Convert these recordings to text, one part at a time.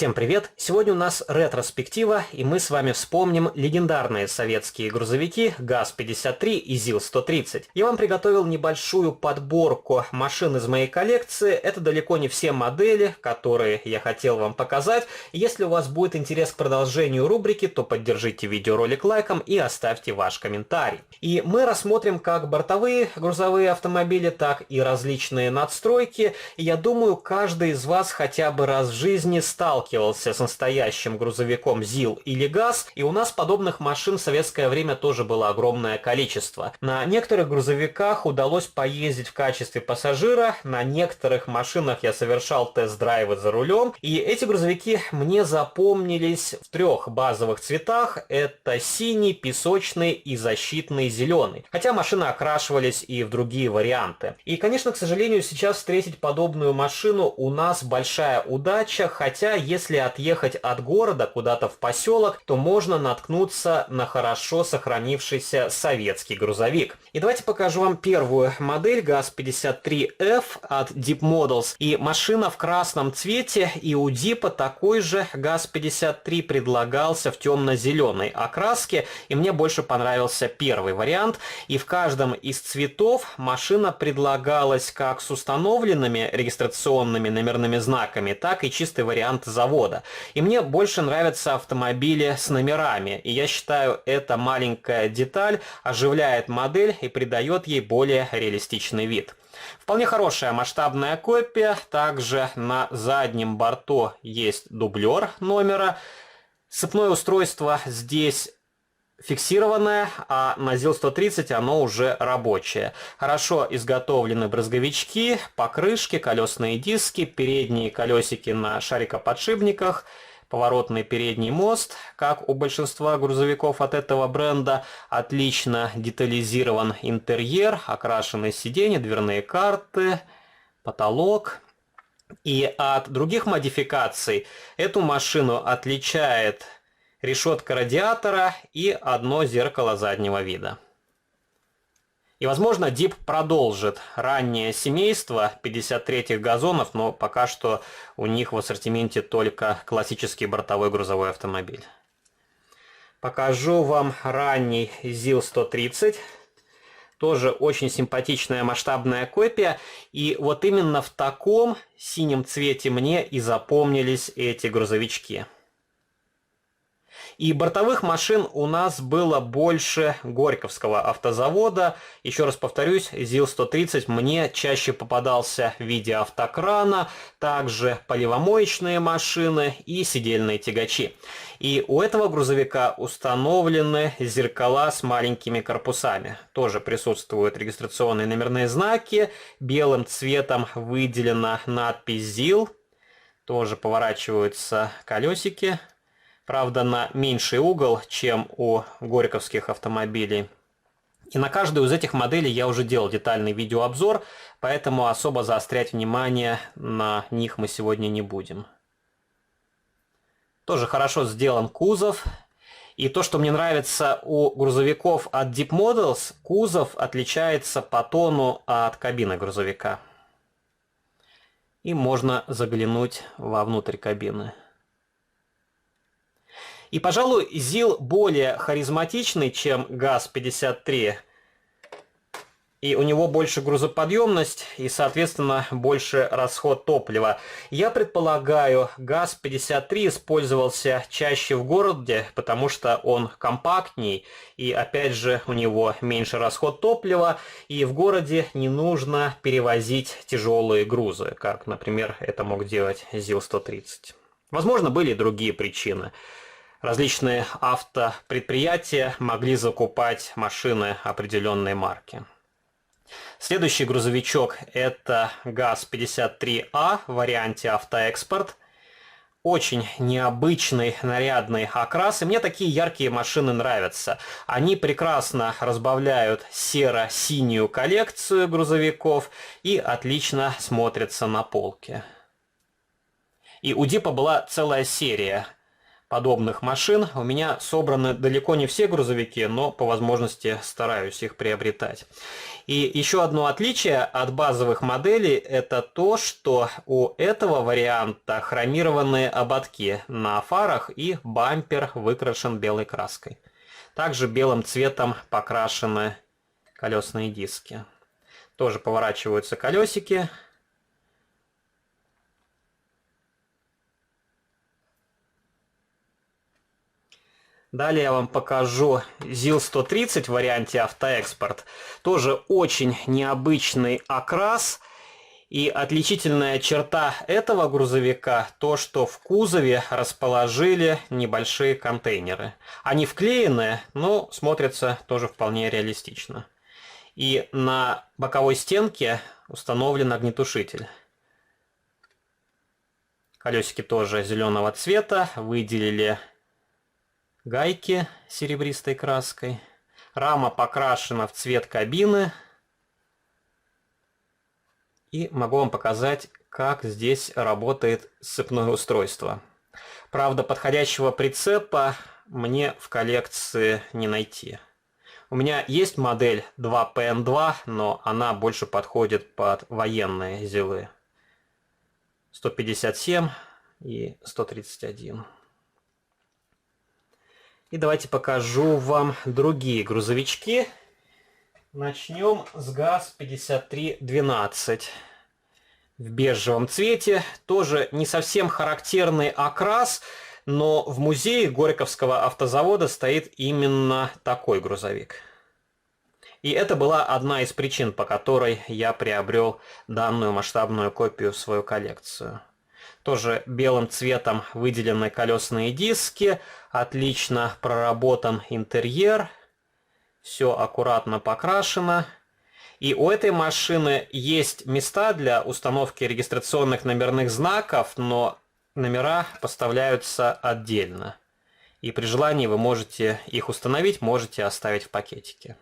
Всем привет! Сегодня у нас ретроспектива, и мы с вами вспомним легендарные советские грузовики ГАЗ-53 и ЗИЛ-130. Я вам приготовил небольшую подборку машин из моей коллекции. Это далеко не все модели, которые я хотел вам показать. Если у вас будет интерес к продолжению рубрики, то поддержите видеоролик лайком и оставьте ваш комментарий. И мы рассмотрим как бортовые грузовые автомобили, так и различные надстройки. И я думаю, каждый из вас хотя бы раз в жизни сталкивался с настоящим грузовиком ЗИЛ или ГАЗ, и у нас подобных машин в советское время тоже было огромное количество. На некоторых грузовиках удалось поездить в качестве пассажира, на некоторых машинах я совершал тест-драйвы за рулем, и эти грузовики мне запомнились в трех базовых цветах: это синий, песочный и защитный зеленый. Хотя машины окрашивались и в другие варианты. И, конечно, к сожалению, сейчас встретить подобную машину у нас большая удача, хотя если отъехать от города куда-то в поселок, то можно наткнуться на хорошо сохранившийся советский грузовик. И давайте покажу вам первую модель ГАЗ-53F от Deep Models. И машина в красном цвете, и у Дипа такой же ГАЗ-53 предлагался в темно-зеленой окраске, и мне больше понравился первый вариант. И в каждом из цветов машина предлагалась как с установленными регистрационными номерными знаками, так и чистый вариант завода. И мне больше нравятся автомобили с номерами, и я считаю, эта маленькая деталь оживляет модель и придает ей более реалистичный вид. Вполне хорошая масштабная копия. Также на заднем борту есть дублер номера. Сцепное устройство здесь фиксированное, а на ЗИЛ-130 оно уже рабочее. Хорошо изготовлены брызговички, покрышки, колесные диски, передние колесики на шарикоподшипниках, поворотный передний мост, как у большинства грузовиков от этого бренда. Отлично детализирован интерьер, окрашены сиденья, дверные карты, потолок. И от других модификаций эту машину отличает решетка радиатора и одно зеркало заднего вида. И, возможно, Дип продолжит раннее семейство 53-х газонов, но пока что у них в ассортименте только классический бортовой грузовой автомобиль. Покажу вам ранний ЗИЛ-130. Тоже очень симпатичная масштабная копия. И вот именно в таком синем цвете мне и запомнились эти грузовички. И бортовых машин у нас было больше Горьковского автозавода. Еще раз повторюсь, ЗИЛ-130 мне чаще попадался в виде автокрана, также поливомоечные машины и сидельные тягачи. И у этого грузовика установлены зеркала с маленькими корпусами. Тоже присутствуют регистрационные номерные знаки. Белым цветом выделена надпись ЗИЛ. Тоже поворачиваются колесики. Правда, на меньший угол, чем у горьковских автомобилей. И на каждую из этих моделей я уже делал детальный видеообзор, поэтому особо заострять внимание на них мы сегодня не будем. Тоже хорошо сделан кузов. И то, что мне нравится у грузовиков от Deep Models, кузов отличается по тону от кабины грузовика. И можно заглянуть вовнутрь кабины. И, пожалуй, ЗИЛ более харизматичный, чем ГАЗ-53. И у него больше грузоподъемность и, соответственно, больше расход топлива. Я предполагаю, ГАЗ-53 использовался чаще в городе, потому что он компактней. И, опять же, у него меньше расход топлива. И в городе не нужно перевозить тяжелые грузы, как, например, это мог делать ЗИЛ-130. Возможно, были и другие причины. Различные автопредприятия могли закупать машины определенной марки. Следующий грузовичок – это ГАЗ-53А в варианте «Автоэкспорт». Очень необычный, нарядный окрас, и мне такие яркие машины нравятся. Они прекрасно разбавляют серо-синюю коллекцию грузовиков и отлично смотрятся на полке. И у Дипа была целая серия подобных машин. У меня собраны далеко не все грузовики, но по возможности стараюсь их приобретать. И еще одно отличие от базовых моделей — это то, что у этого варианта хромированные ободки на фарах и бампер выкрашен белой краской. Также белым цветом покрашены колесные диски. Тоже поворачиваются колесики. Далее я вам покажу ЗИЛ-130 в варианте автоэкспорт. Тоже очень необычный окрас. И отличительная черта этого грузовика то, что в кузове расположили небольшие контейнеры. Они вклеены, но смотрятся тоже вполне реалистично. И на боковой стенке установлен огнетушитель. Колесики тоже зеленого цвета, выделили гайки серебристой краской. Рама покрашена в цвет кабины. И могу вам показать, как здесь работает сцепное устройство. Правда, подходящего прицепа мне в коллекции не найти. У меня есть модель 2PN2, но она больше подходит под военные ЗИЛы. 157 и 131. И давайте покажу вам другие грузовички. Начнем с ГАЗ-5312 в бежевом цвете. Тоже не совсем характерный окрас, но в музее Горьковского автозавода стоит именно такой грузовик. И это была одна из причин, по которой я приобрел данную масштабную копию в свою коллекцию. Тоже белым цветом выделены колесные диски, отлично проработан интерьер. Все аккуратно покрашено. И у этой машины есть места для установки регистрационных номерных знаков, но номера поставляются отдельно. И при желании вы можете их установить, можете оставить в пакетике.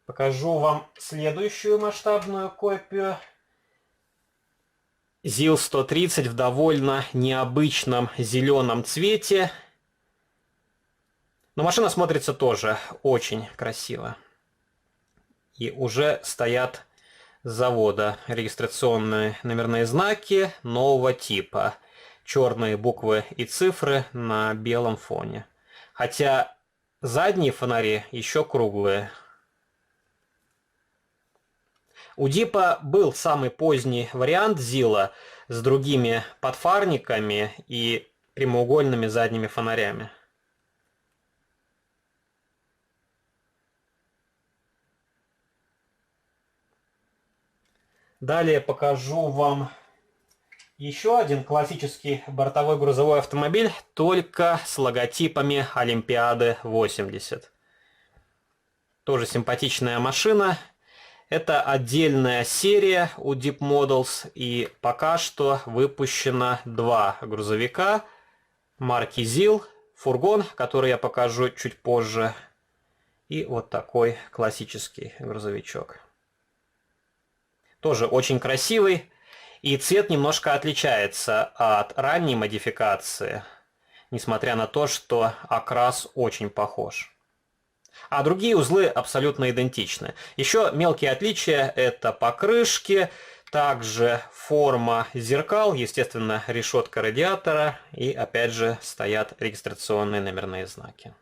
Покажу вам следующую масштабную копию. ЗИЛ-130 в довольно необычном зеленом цвете. Но машина смотрится тоже очень красиво. И уже стоят с завода регистрационные номерные знаки нового типа. Черные буквы и цифры на белом фоне. Хотя задние фонари еще круглые. У Дипа был самый поздний вариант ЗИЛа с другими подфарниками и прямоугольными задними фонарями. Далее покажу вам еще один классический бортовой грузовой автомобиль, только с логотипами Олимпиады 80. Тоже симпатичная машина. Это отдельная серия у Deep Models, и пока что выпущено два грузовика марки ЗИЛ, фургон, который я покажу чуть позже, и вот такой классический грузовичок. Тоже очень красивый, и цвет немножко отличается от ранней модификации, несмотря на то, что окрас очень похож. А другие узлы абсолютно идентичны. Еще мелкие отличия — это покрышки, также форма зеркал, естественно, решетка радиатора, и опять же стоят регистрационные номерные знаки.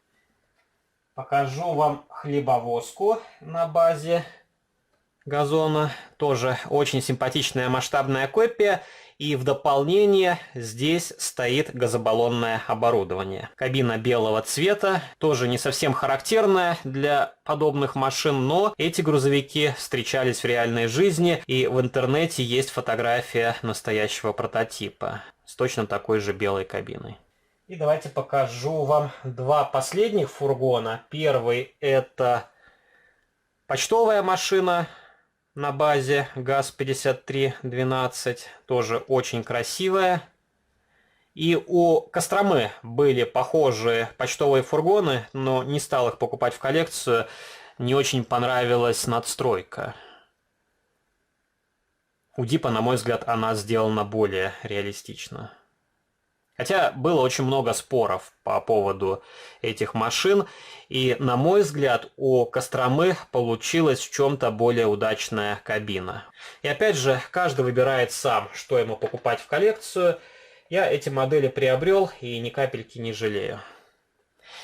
Покажу вам хлебовозку на базе газона. Тоже очень симпатичная масштабная копия. И в дополнение здесь стоит газобаллонное оборудование. Кабина белого цвета, тоже не совсем характерная для подобных машин, но эти грузовики встречались в реальной жизни, и в интернете есть фотография настоящего прототипа с точно такой же белой кабиной. И давайте покажу вам два последних фургона. Первый — это почтовая машина на базе ГАЗ-5312, тоже очень красивая. И у Костромы были похожие почтовые фургоны, но не стал их покупать в коллекцию, не очень понравилась надстройка. У Дипа, на мой взгляд, она сделана более реалистично. Хотя было очень много споров по поводу этих машин, и, на мой взгляд, у Костромы получилась в чем-то более удачная кабина. И опять же, каждый выбирает сам, что ему покупать в коллекцию. Я эти модели приобрел и ни капельки не жалею.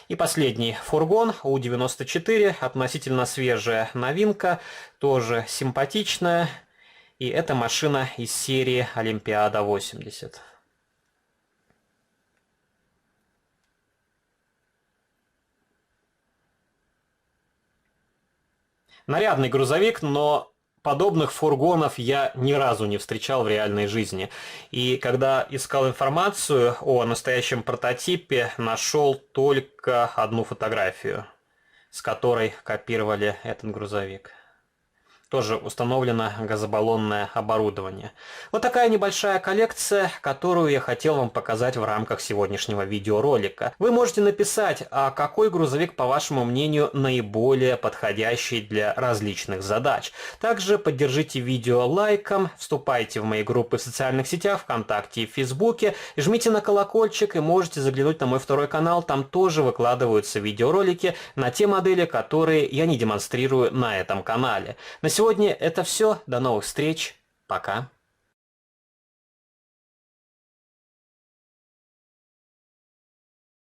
И последний фургон У-94, относительно свежая новинка, тоже симпатичная. И это машина из серии Олимпиада 80. Нарядный грузовик, но подобных фургонов я ни разу не встречал в реальной жизни. И когда искал информацию о настоящем прототипе, нашел только одну фотографию, с которой копировали этот грузовик. Тоже установлено газобаллонное оборудование. Вот такая небольшая коллекция, которую я хотел вам показать в рамках сегодняшнего видеоролика. Вы можете написать, а какой грузовик, по вашему мнению, наиболее подходящий для различных задач. Также поддержите видео лайком, вступайте в мои группы в социальных сетях, ВКонтакте и в Фейсбуке, жмите на колокольчик и можете заглянуть на мой второй канал, там тоже выкладываются видеоролики на те модели, которые я не демонстрирую на этом канале. На сегодня это все. До новых встреч. Пока.